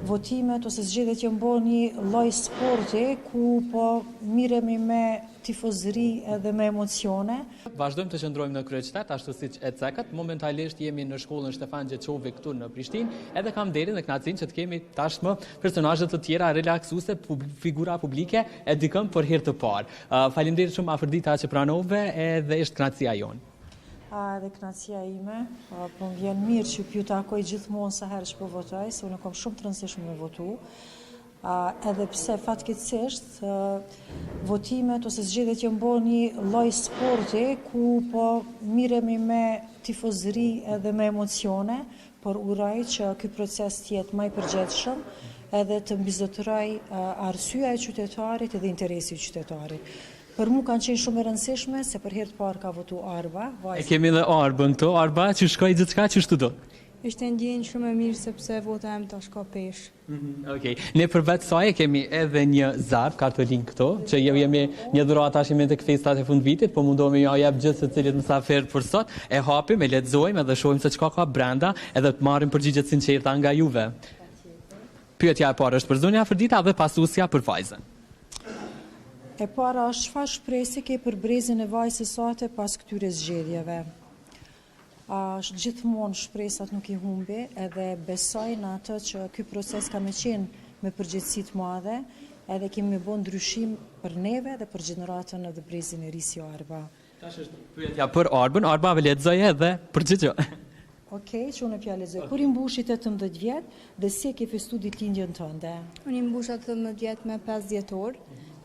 votimet ose zgjedhjet që bën një lloj sporti ku po miremi me tifozëri edhe me emocione. Vazhdojmë të qëndrojmë në kryeqytet, ashtu siç e cekët. Momentalisht jemi në shkollën Shtefan Gjeçovi këtu në Prishtinë, edhe kam nderin dhe kënaqësinë që të kemi tashmë personazhe të tjera relaksuese, figura publike e dikëm për herë të parë. Faleminderit shumë Afërdita që pranove, edhe është kënaqësia jonë. Edhe kënaqësia ime, po më vjen mirë që ju takoj gjithmonë sa herë që po votoj, se unë kam shumë të rëndësishme me votu. Edhe pse fatkeqësisht votimet ose zgjedhjet që bën një lloj sporti ku po miremi me tifozëri edhe me emocione, por uroj që ky proces të jetë më i përgjithshëm edhe të mbizotëroj arsyeja e qytetarit edhe interesi i qytetarit. Për mu kanë qenë shumë e rëndësishme se për herë të parë ka votu Arba. E kemi dhe Arbën këtu, Arba që shkoj gjithçka që shtu do. Ishte ndjenjë shumë e mirë sepse vota em tash ka peshë. Okej. Ne përveç saj kemi edhe një zarf kartolin këtu, që jemi një dhuratë tash jemi tek festat e fundvitit, po mundohemi ja jap gjithë secilit mysafir për sot. E hapim, e lexojmë edhe shohim se çka ka brenda, edhe të marrim përgjigjet sinqerta nga juve. Pyetja e parë është për zonja Afërdita dhe pasuesja për vajzën. E para është çfarë shpresë ke për brezin e vajzës sate pas këtyre zgjedhjeve? Gjithmonë shpresat nuk i humbi edhe besoj në atë që ky proces ka me qenë me përgjegjësi të madhe edhe kemi bën ndryshim për neve dhe për gjeneratën edhe brezin e ri si Arba. Tash është pyetja për Arbën, Arba lexoj edhe përgjigjo. Okej, që unë pja lexoj. Kur i mbushi 18 vjet dhe si e ke festu ditëlindjen tënde? Unë i mbusha 18 vjet me 5 dhjetor.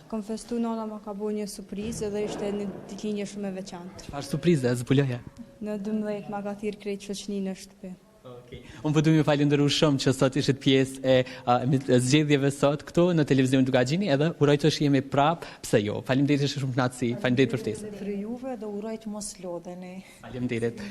Kam festu nana ma ka bërë një surprizë dhe ishte një ditëlindje shumë e veçantë. Çfarë surprize zbuloje? Në 12 ma ka thirrë krejt shoqërinë në shtëpi. Okej. Unë po du ju falenderoj shumë që sot ishit pjesë e zgjedhjeve sot këtu në televizionin Dugaxhini, edhe uroj të shihemi prap, pse jo. Faleminderit shumë kënaqësi, faleminderit për ftesën. Për juve dhe uroj të mos lodheni. Faleminderit.